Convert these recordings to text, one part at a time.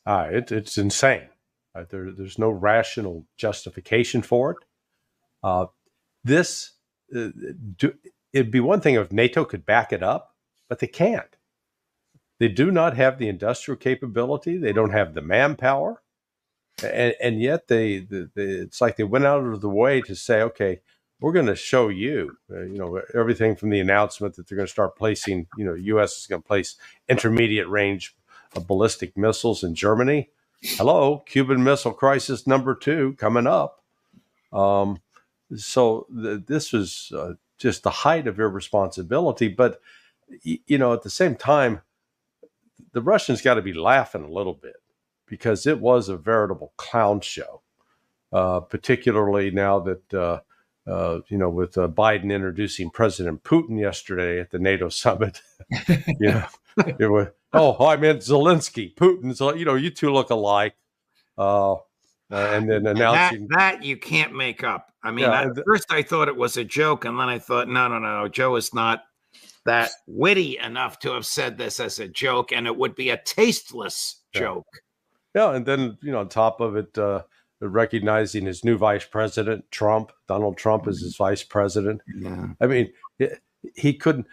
It's insane. There's no rational justification for it. This it'd be one thing if NATO could back it up, but they can't. They do not have the industrial capability. They don't have the manpower, and yet it's like they went out of the way to say, okay, we're going to show you, everything from the announcement that they're going to start placing, U.S. is going to place intermediate range of ballistic missiles in Germany. Hello, Cuban Missile Crisis #2 coming up. This was just the height of irresponsibility. But, at the same time, the Russians got to be laughing a little bit because it was a veritable clown show, particularly now that, with Biden introducing President Putin yesterday at the NATO summit. It was, I meant Zelensky. Putin's, you two look alike. And then announcing that you can't make up. I mean, at first I thought it was a joke, and then I thought, no, Joe is not that witty enough to have said this as a joke, and it would be a tasteless joke. Yeah, and then on top of it, recognizing his new vice president, Donald Trump, as his vice president. Yeah. I mean, he couldn't.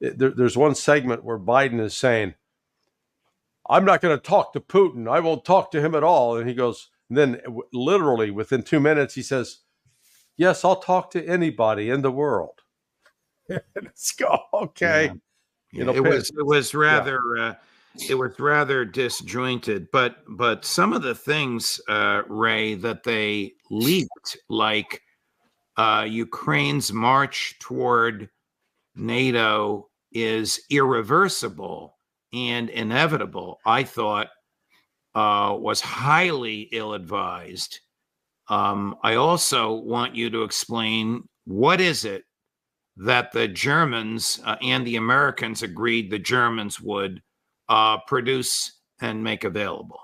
There's one segment where Biden is saying, I'm not going to talk to Putin. I won't talk to him at all. And he goes, and then literally within 2 minutes, he says, yes, I'll talk to anybody in the world. Let's go. Okay. Yeah. It was rather disjointed, but some of the things, Ray, that they leaked, like Ukraine's march toward NATO is irreversible and inevitable, I thought was highly ill-advised. I also want you to explain, what is it that the Germans and the Americans agreed the Germans would produce and make available?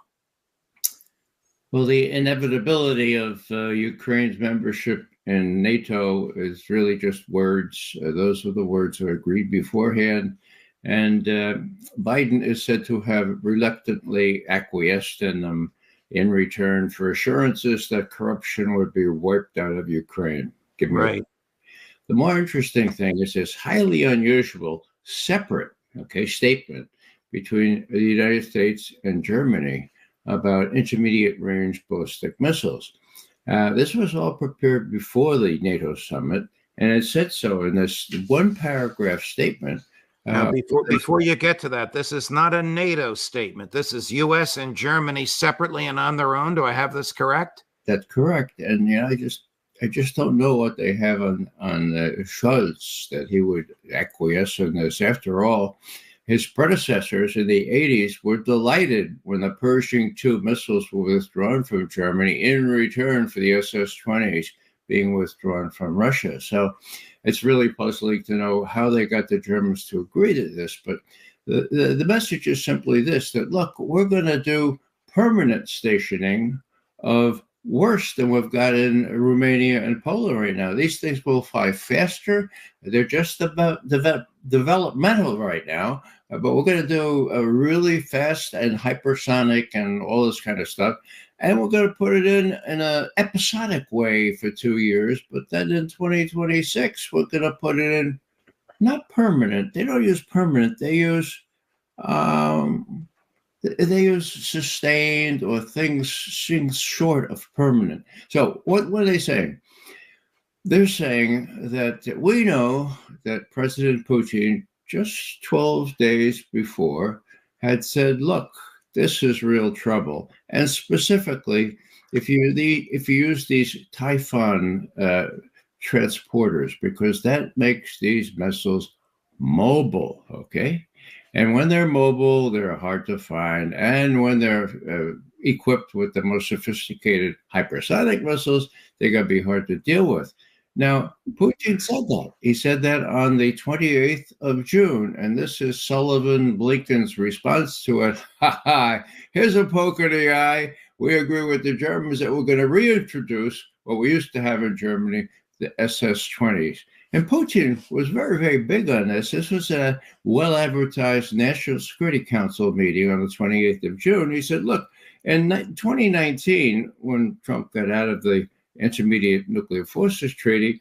Well, the inevitability of Ukraine's membership in NATO is really just words. Those were the words that were agreed beforehand. And Biden is said to have reluctantly acquiesced in them in return for assurances that corruption would be wiped out of Ukraine. Right. The more interesting thing is this highly unusual separate statement between the United States and Germany about intermediate range ballistic missiles. This was all prepared before the NATO summit, and it said so in this one paragraph statement. Now, before you get to that, this is not a NATO statement. This is U.S. and Germany separately and on their own. Do I have this correct? That's correct. And I just don't know what they have on Scholz that he would acquiesce in this. After all, his predecessors in the 80s were delighted when the Pershing II missiles were withdrawn from Germany in return for the SS-20s being withdrawn from Russia. So it's really puzzling to know how they got the Germans to agree to this. But the message is simply this, that, look, we're going to do permanent stationing of worse than we've got in Romania and Poland right now. These things will fly faster. They're just about developmental right now, but we're going to do a really fast and hypersonic and all this kind of stuff. And we're going to put it in an episodic way for 2 years. But then in 2026, we're going to put it in not permanent. They don't use permanent. They use sustained or things short of permanent. So what are they saying? They're saying that we know that President Putin, just 12 days before, had said, look, this is real trouble. And specifically, if you use these Typhoon transporters, because that makes these missiles mobile, okay? And when they're mobile, they're hard to find. And when they're equipped with the most sophisticated hypersonic missiles, they're going to be hard to deal with. Now, Putin said that. He said that on the 28th of June. And this is Sullivan Blinken's response to it. Ha ha, here's a poke in the eye. We agree with the Germans that we're going to reintroduce what we used to have in Germany, the SS-20s. And Putin was very, very big on this. This was a well-advertised National Security Council meeting on the 28th of June. He said, look, in 2019, when Trump got out of the Intermediate Nuclear Forces Treaty,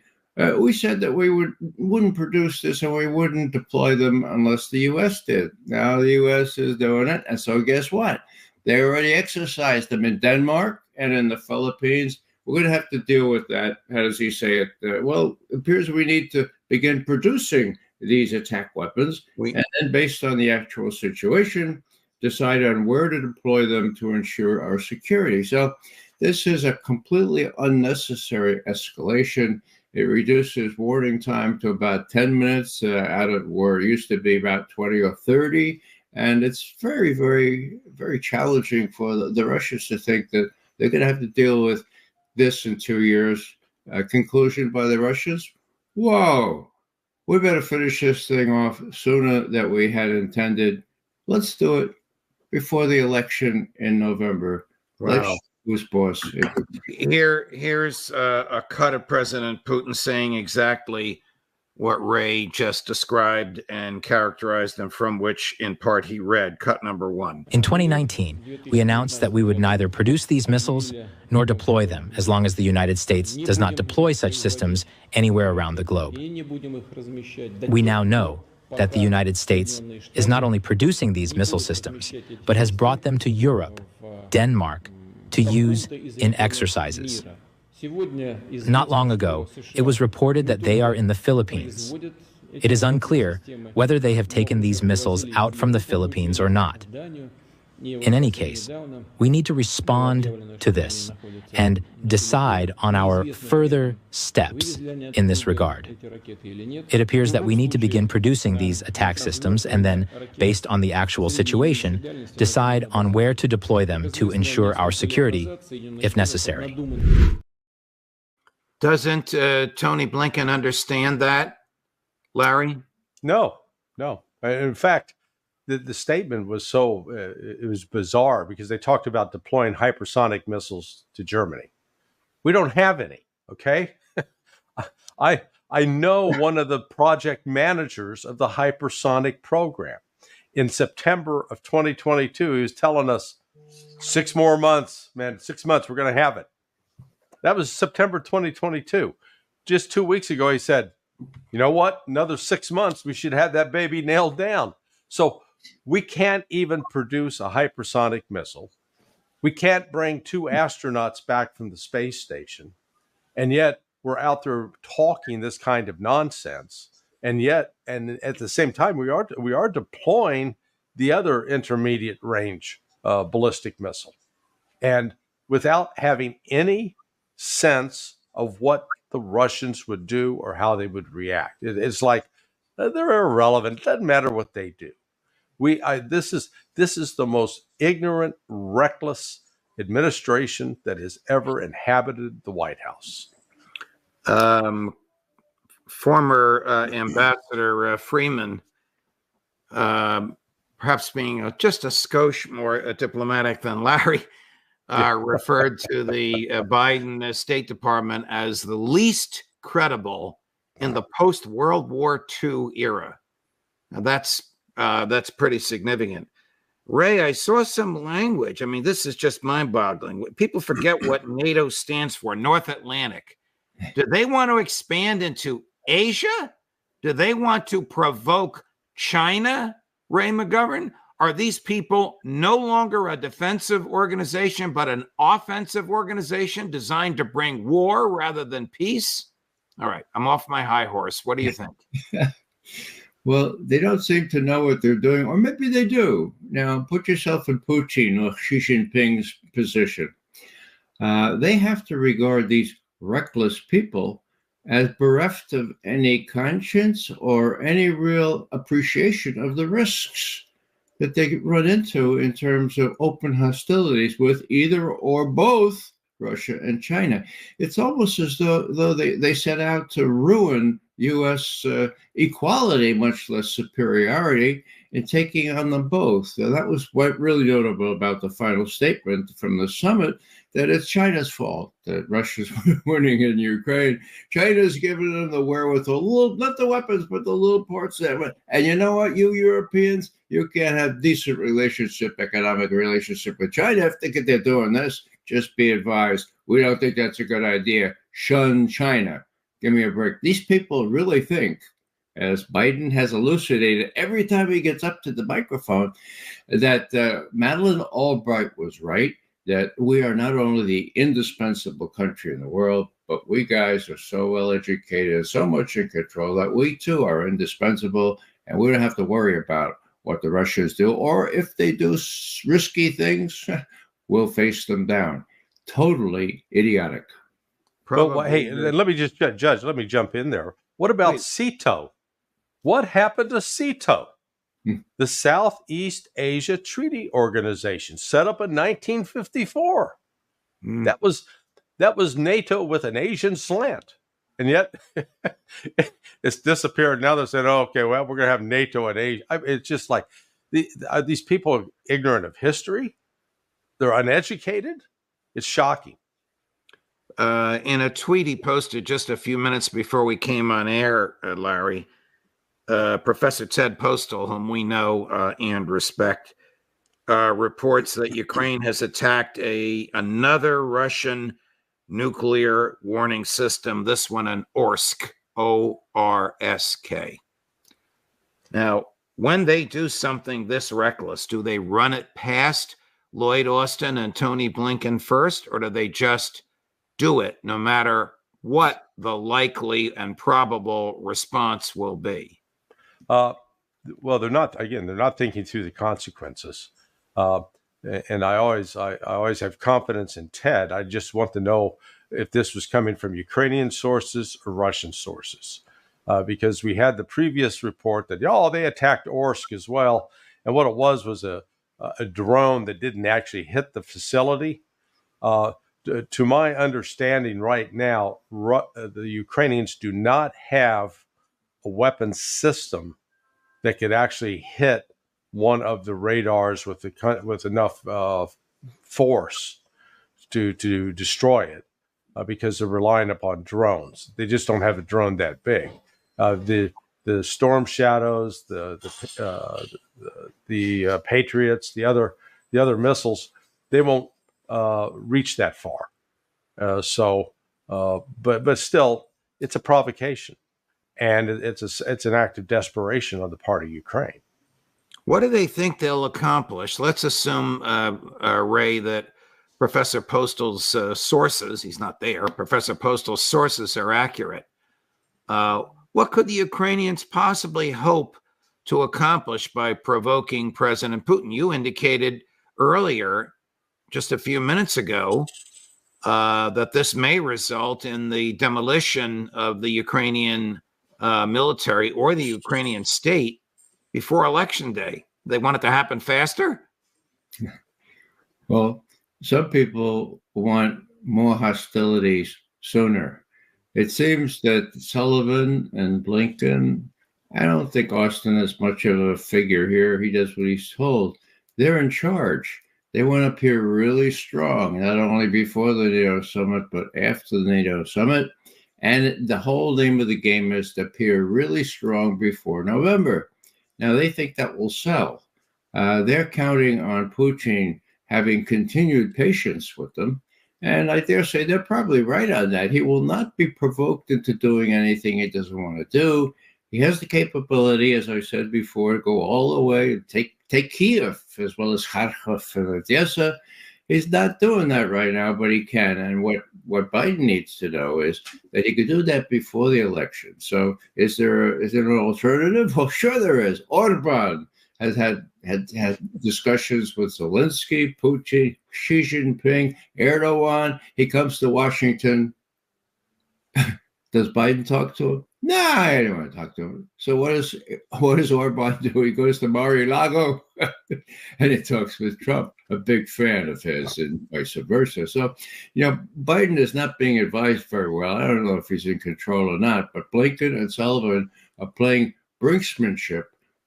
we said that we wouldn't produce this and we wouldn't deploy them unless the U.S. did. Now the U.S. is doing it. And so guess what? They already exercised them in Denmark and in the Philippines. We're going to have to deal with that. How does he say it? Well, it appears we need to begin producing these attack weapons. And then based on the actual situation, decide on where to deploy them to ensure our security. So this is a completely unnecessary escalation. It reduces warning time to about 10 minutes out of where it used to be about 20 or 30. And it's very, very, very challenging for the Russians to think that they're going to have to deal with this in 2 years. Conclusion by the Russians, whoa, we better finish this thing off sooner than we had intended. Let's do it before the election in November. Wow. Who's boss? Here's a cut of President Putin saying exactly what Ray just described and characterized, and from which, in part, he read. Cut number 1. In 2019, we announced that we would neither produce these missiles nor deploy them as long as the United States does not deploy such systems anywhere around the globe. We now know that the United States is not only producing these missile systems, but has brought them to Europe, Denmark, to use in exercises. Not long ago, it was reported that they are in the Philippines. It is unclear whether they have taken these missiles out from the Philippines or not. In any case, we need to respond to this and decide on our further steps in this regard. It appears that we need to begin producing these attack systems and then, based on the actual situation, decide on where to deploy them to ensure our security, if necessary. Doesn't Tony Blinken understand that, Larry? No. In fact, the statement was it was bizarre because they talked about deploying hypersonic missiles to Germany. We don't have any, okay? I know one of the project managers of the hypersonic program. In September of 2022, he was telling us 6 more months, man, 6 months, we're going to have it. That was September 2022. Just 2 weeks ago, he said, you know what? Another 6 months, we should have that baby nailed down. So we can't even produce a hypersonic missile. We can't bring 2 astronauts back from the space station. And yet we're out there talking this kind of nonsense. And at the same time, we are deploying the other intermediate range ballistic missile. And without having any sense of what the Russians would do or how they would react. It's like they're irrelevant. It doesn't matter what they do. This is the most ignorant, reckless administration that has ever inhabited the White House. Former Ambassador Freeman, perhaps being just a skosh more diplomatic than Larry, referred to the Biden State Department as the least credible in the post-World War II era. Now that's pretty significant. Ray, I saw some language. I mean, this is just mind-boggling. People forget what NATO stands for, North Atlantic. Do they want to expand into Asia? Do they want to provoke China, Ray McGovern? Are these people no longer a defensive organization, but an offensive organization designed to bring war rather than peace? All right, I'm off my high horse. What do you think? Well, they don't seem to know what they're doing, or maybe they do. Now, put yourself in Putin or Xi Jinping's position. They have to regard these reckless people as bereft of any conscience or any real appreciation of the risks that they run into in terms of open hostilities with either or both Russia and China. It's almost as though they set out to ruin U.S. equality, much less superiority, in taking on them both. So that was what really notable about the final statement from the summit, that it's China's fault that Russia's winning in Ukraine. China's giving them the wherewithal, not the weapons, but the little parts that went. And you know what, you Europeans, you can't have decent economic relationship with China if they think they're doing this. Just be advised, we don't think that's a good idea. Shun China. Give me a break. These people really think, as Biden has elucidated every time he gets up to the microphone, that Madeleine Albright was right, that we are not only the indispensable country in the world, but we guys are so well educated and so much in control that we too are indispensable, and we don't have to worry about what the Russians do, or if they do risky things, we'll face them down. Totally idiotic. Well, hey, let me just, Judge, let me jump in there. What about SEATO? What happened to SEATO? The Southeast Asia Treaty Organization, set up in 1954. That was NATO with an Asian slant. And yet it's disappeared. Now they're saying, oh, okay, well, we're going to have NATO and Asia. It's just like, are these people ignorant of history? They're uneducated? It's shocking. In a tweet he posted just a few minutes before we came on air, Larry, Professor Ted Postal, whom we know and respect, reports that Ukraine has attacked another Russian nuclear warning system, this one an ORSK, O-R-S-K. Now, when they do something this reckless, do they run it past Lloyd Austin and Tony Blinken first, or do they just do it no matter what the likely and probable response will be? Well, they're not thinking through the consequences. And I always have confidence in Ted. I just want to know if this was coming from Ukrainian sources or Russian sources, because we had the previous report that, they attacked Orsk as well. And what it was a drone that didn't actually hit the facility. To my understanding right now, the Ukrainians do not have a weapon system that could actually hit one of the radars with enough force to destroy it, because they're relying upon drones. They just don't have a drone that big. The Storm Shadows, the Patriots, the other missiles, they won't reach that far. But still, it's a provocation, and it's an act of desperation on the part of Ukraine. What do they think they'll accomplish? Let's assume, Ray, that Professor Postal's sources, he's not there, Professor Postal's sources are accurate. What could the Ukrainians possibly hope to accomplish by provoking President Putin? You indicated earlier, just a few minutes ago, that this may result in the demolition of the Ukrainian military or the Ukrainian state before Election Day. They want it to happen faster? Well, some people want more hostilities sooner. It seems that Sullivan and Blinken, I don't think Austin is much of a figure here. He does what he's told. They're in charge. They want to appear really strong, not only before the NATO summit, but after the NATO summit. And the whole name of the game is to appear really strong before November. Now, they think that will sell. They're counting on Putin having continued patience with them. And I dare say they're probably right on that. He will not be provoked into doing anything he doesn't want to do. He has the capability, as I said before, to go all the way and take Kiev as well as Kharkov and Odessa. He's not doing that right now, but he can. And what Biden needs to know is that he could do that before the election. So is there an alternative? Well, sure there is. Orban has had discussions with Zelensky, Putin, Xi Jinping, Erdogan. He comes to Washington. Does Biden talk to him? No, I don't want to talk to him. So what does Orban do? He goes to Mar-a-Lago and he talks with Trump, a big fan of his, and vice versa. So, Biden is not being advised very well. I don't know if he's in control or not, but Blinken and Sullivan are playing brinksmanship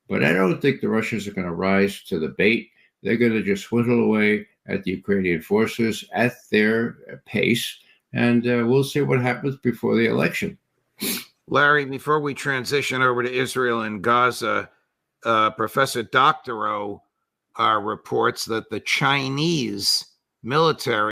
But I don't think the Russians are going to rise to the bait. They're going to just whittle away at the Ukrainian forces at their pace, and we'll see what happens before the election. Larry, before we transition over to Israel and Gaza, Professor Doctorow reports that the Chinese military